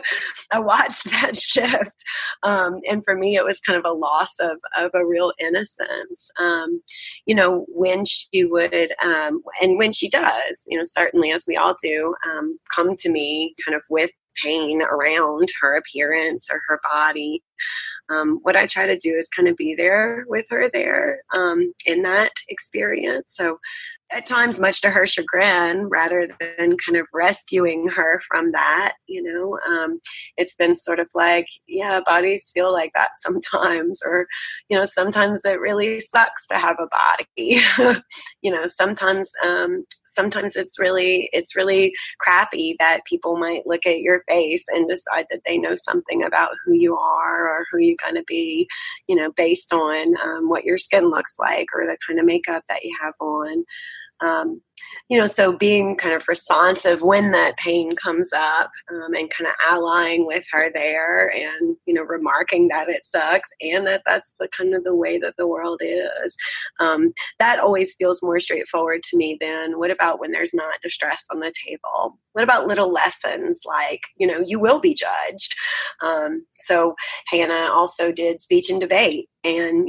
I watched that shift. And for me, it was kind of a loss of a real innocence. When she would, and when she does, certainly as we all do, come to me kind of with pain around her appearance or her body. What I try to do is kind of be there with her there in that experience. So at times, much to her chagrin, rather than kind of rescuing her from that, it's been sort of like, yeah, bodies feel like that sometimes, or, sometimes it really sucks to have a body. Sometimes it's really crappy that people might look at your face and decide that they know something about who you are or who you're going to be, based on what your skin looks like or the kind of makeup that you have on. So being kind of responsive when that pain comes up and kind of allying with her there and, remarking that it sucks and that that's the kind of the way that the world is. That always feels more straightforward to me than what about when there's not distress on the table? What about little lessons like, you will be judged? So Hannah also did speech and debate. And,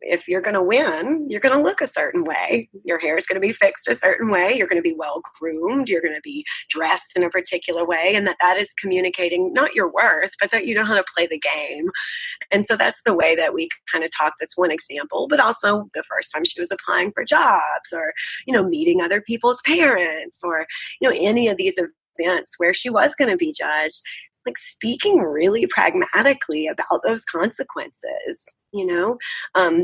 if you're going to win, you're going to look a certain way. Your hair is going to be fixed a certain way. You're going to be well groomed. You're going to be dressed in a particular way. And that is communicating not your worth, but that you know how to play the game. And so that's the way that we kind of talk. That's one example. But also the first time she was applying for jobs or, meeting other people's parents or, any of these events where she was going to be judged, like speaking really pragmatically about those consequences.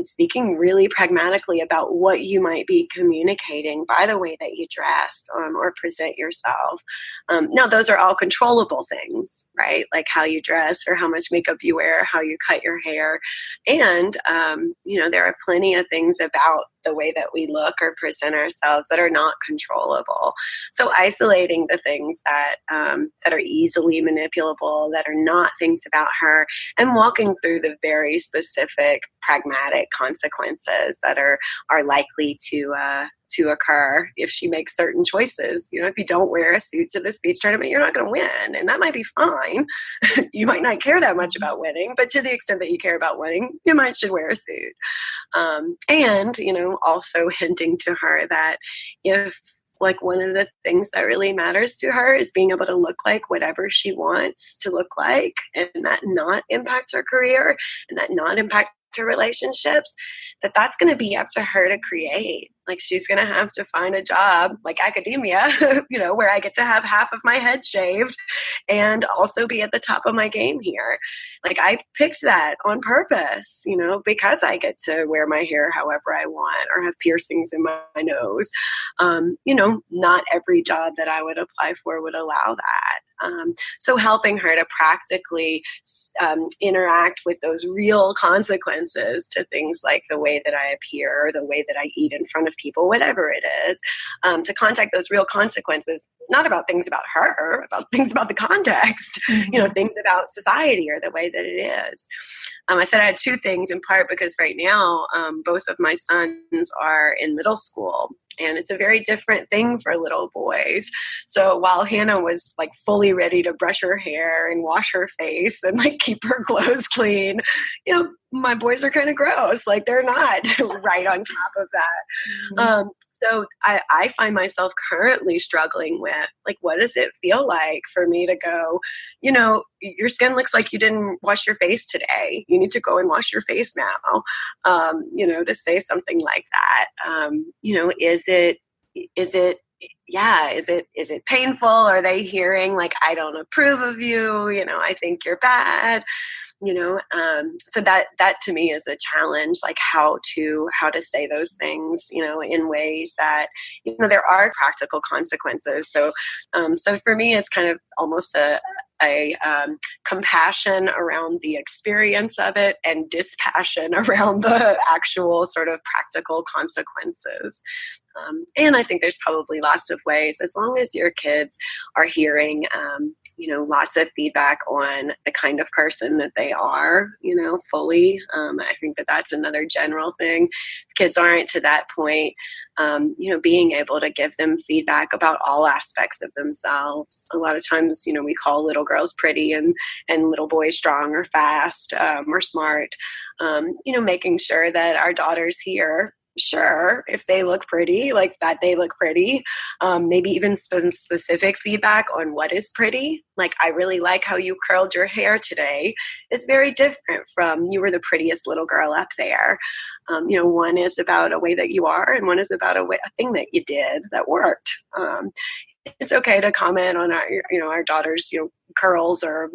Speaking really pragmatically about what you might be communicating by the way that you dress or present yourself. Now, those are all controllable things, right? Like how you dress or how much makeup you wear, how you cut your hair. And, there are plenty of things about the way that we look or present ourselves that are not controllable. So isolating the things that are easily manipulable, that are not things about her, and walking through the very specific pragmatic consequences that are likely to occur if she makes certain choices. If you don't wear a suit to the speech tournament, you're not going to win. And that might be fine. You might not care that much about winning, but to the extent that you care about winning, you should wear a suit. And, also hinting to her that if like one of the things that really matters to her is being able to look like whatever she wants to look like and that not impact her career and that not impact her relationships, that's going to be up to her to create. Like she's going to have to find a job like academia, where I get to have half of my head shaved and also be at the top of my game here. Like I picked that on purpose, because I get to wear my hair however I want or have piercings in my nose. Not every job that I would apply for would allow that. So helping her to practically interact with those real consequences to things like the way that I appear or the way that I eat in front of people, whatever it is, to contact those real consequences, not about things about her, about things about the context, things about society or the way that it is. I said I had two things in part because right now both of my sons are in middle school. And it's a very different thing for little boys. So while Hannah was like fully ready to brush her hair and wash her face and like keep her clothes clean, my boys are kind of gross. Like they're not right on top of that. Mm-hmm. So I find myself currently struggling with like, what does it feel like for me to go, your skin looks like you didn't wash your face today. You need to go and wash your face now. To say something like that. Is it painful? Are they hearing like, I don't approve of you? I think you're bad. So that to me is a challenge, like how to say those things, in ways that, there are practical consequences. So for me, it's kind of almost a compassion around the experience of it and dispassion around the actual sort of practical consequences. And I think there's probably lots of ways, as long as your kids are hearing lots of feedback on the kind of person that they are, fully. I think that that's another general thing. If kids aren't to that point, being able to give them feedback about all aspects of themselves. A lot of times, we call little girls pretty and little boys strong or fast or smart. Making sure that our daughters hear, sure, if they look pretty, like that they look pretty, maybe even some specific feedback on what is pretty. Like, I really like how you curled your hair today. It's very different from you were the prettiest little girl up there. One is about a way that you are, and one is about a thing that you did that worked. It's okay to comment on our daughter's, curls or,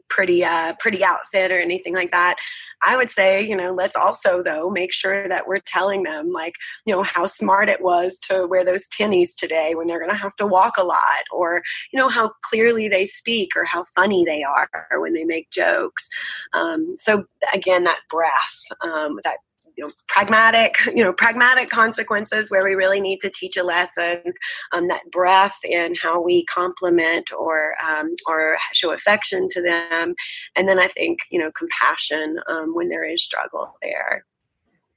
pretty outfit or anything like that. I would say, let's also though make sure that we're telling them how smart it was to wear those tinnies today when they're going to have to walk a lot, or, how clearly they speak or how funny they are when they make jokes. So again, that breath, that pragmatic consequences where we really need to teach a lesson, that breath and how we compliment or show affection to them. And then I think, compassion when there is struggle there.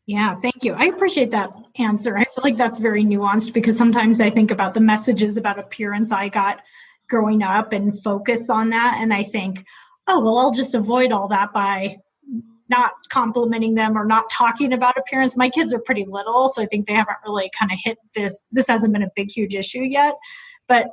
Yeah, thank you. I appreciate that answer. I feel like that's very nuanced, because sometimes I think about the messages about appearance I got growing up and focus on that. And I think, oh, well, I'll just avoid all that by not complimenting them or not talking about appearance. My kids are pretty little, so I think they haven't really kind of hit this. This hasn't been a big, huge issue yet. But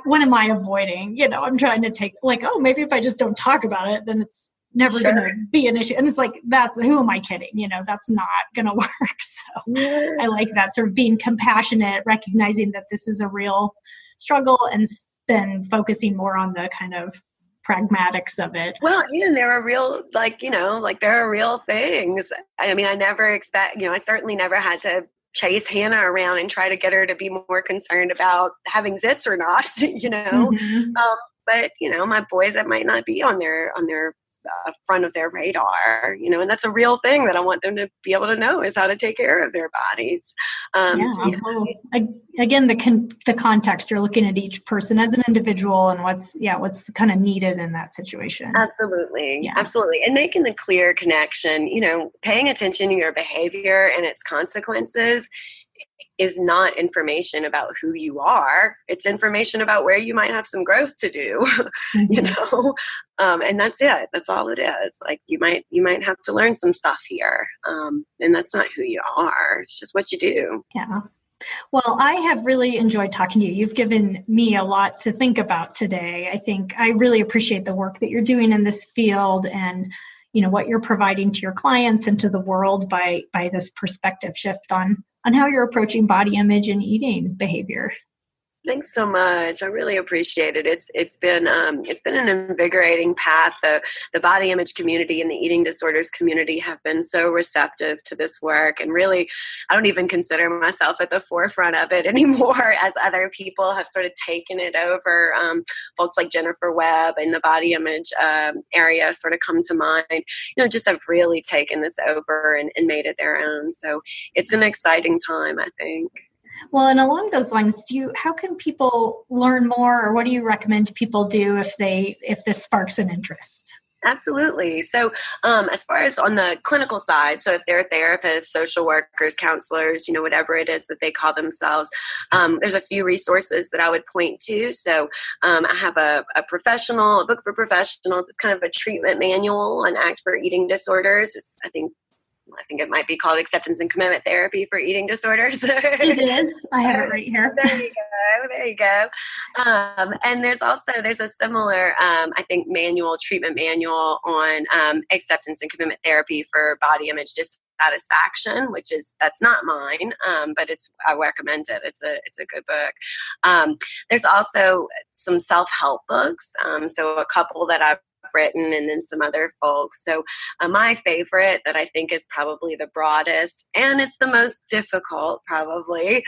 what am I avoiding? I'm trying to take maybe if I just don't talk about it, then it's never going to be an issue. And it's like, who am I kidding? That's not going to work. So I like that, sort of being compassionate, recognizing that this is a real struggle, and then focusing more on the kind of pragmatics of it. Well, and there are real, there are real things. I mean, I certainly never had to chase Hannah around and try to get her to be more concerned about having zits or not, Mm-hmm. But, my boys, that might not be on their front of their radar, and that's a real thing that I want them to be able to know, is how to take care of their bodies. Again, the context, you're looking at each person as an individual and what's kind of needed in that situation. Absolutely. And making the clear connection, paying attention to your behavior and its consequences is not information about who you are. It's information about where you might have some growth to do, and that's it. That's all it is. Like, you might have to learn some stuff here. And that's not who you are. It's just what you do. Yeah. Well, I have really enjoyed talking to you. You've given me a lot to think about today. I think I really appreciate the work that you're doing in this field, and what you're providing to your clients and to the world by this perspective shift on how you're approaching body image and eating behavior. Thanks so much. I really appreciate it. It's been an invigorating path. The body image community and the eating disorders community have been so receptive to this work, and really, I don't even consider myself at the forefront of it anymore, as other people have sort of taken it over. Folks like Jennifer Webb in the body image area sort of come to mind. Just have really taken this over and made it their own. So it's an exciting time, I think. Well, and along those lines, how can people learn more, or what do you recommend people do if this sparks an interest? Absolutely. So as far as on the clinical side, so if they're therapists, social workers, counselors, whatever it is that they call themselves, there's a few resources that I would point to. So I have a book for professionals. It's kind of a treatment manual on ACT for eating disorders. I think it might be called Acceptance and Commitment Therapy for Eating Disorders. It is. I have it right here. There you go. And there's a similar, I think, treatment manual on acceptance and commitment therapy for body image dissatisfaction, that's not mine, but I recommend it. It's a good book. There's also some self-help books. So a couple that I've written, and then some other folks. So my favorite, that I think is probably the broadest, and it's the most difficult probably,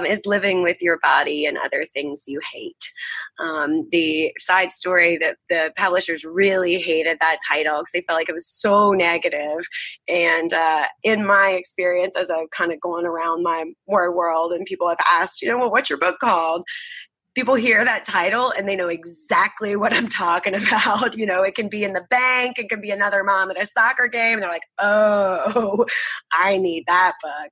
is Living with Your Body and Other Things You Hate. The side story that the publishers really hated that title because they felt like it was so negative. And in my experience, as I've kind of gone around my world and people have asked, well, what's your book called? people hear that title and they know exactly what I'm talking about. It can be in the bank. It can be another mom at a soccer game. And they're like, oh, I need that book.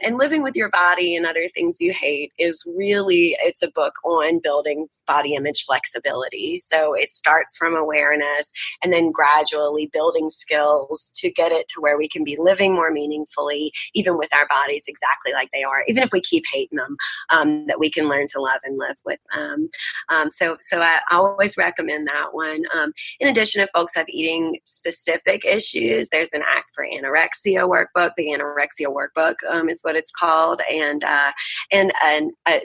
And Living with Your Body and Other Things You Hate is really, it's a book on building body image flexibility. So it starts from awareness and then gradually building skills to get it to where we can be living more meaningfully, even with our bodies exactly like they are, even if we keep hating them, that we can learn to love and live with them. So I always recommend that one. In addition, if folks have eating specific issues, there's an Act for Anorexia workbook. The Anorexia workbook is what it's called, and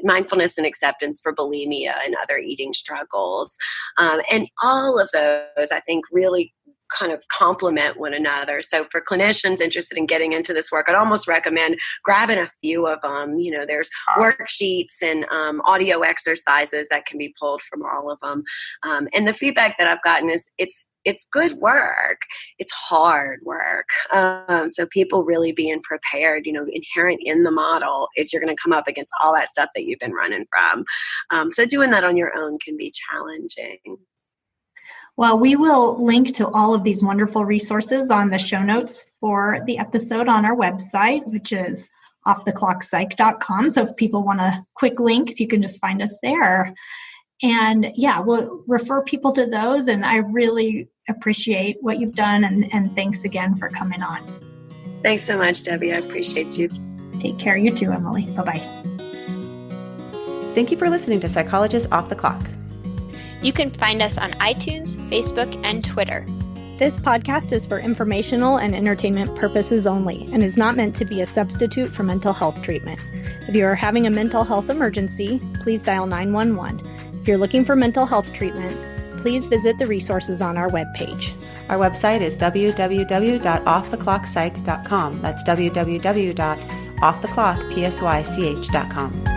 mindfulness and acceptance for bulimia and other eating struggles. And all of those, I think, really kind of complement one another. So for clinicians interested in getting into this work, I'd almost recommend grabbing a few of them. There's worksheets and audio exercises that can be pulled from all of them. And the feedback that I've gotten is it's good work. It's hard work. So people really being prepared, inherent in the model is you're going to come up against all that stuff that you've been running from. So doing that on your own can be challenging. Well, we will link to all of these wonderful resources on the show notes for the episode on our website, which is offtheclockpsych.com. So if people want a quick link, you can just find us there. And yeah, we'll refer people to those. And I really appreciate what you've done. And thanks again for coming on. Thanks so much, Debbie. I appreciate you. Take care. You too, Emily. Bye-bye. Thank you for listening to Psychologist Off the Clock. You can find us on iTunes, Facebook, and Twitter. This podcast is for informational and entertainment purposes only and is not meant to be a substitute for mental health treatment. If you are having a mental health emergency, please dial 911. If you're looking for mental health treatment, please visit the resources on our webpage. Our website is www.offtheclockpsych.com. That's www.offtheclockpsych.com.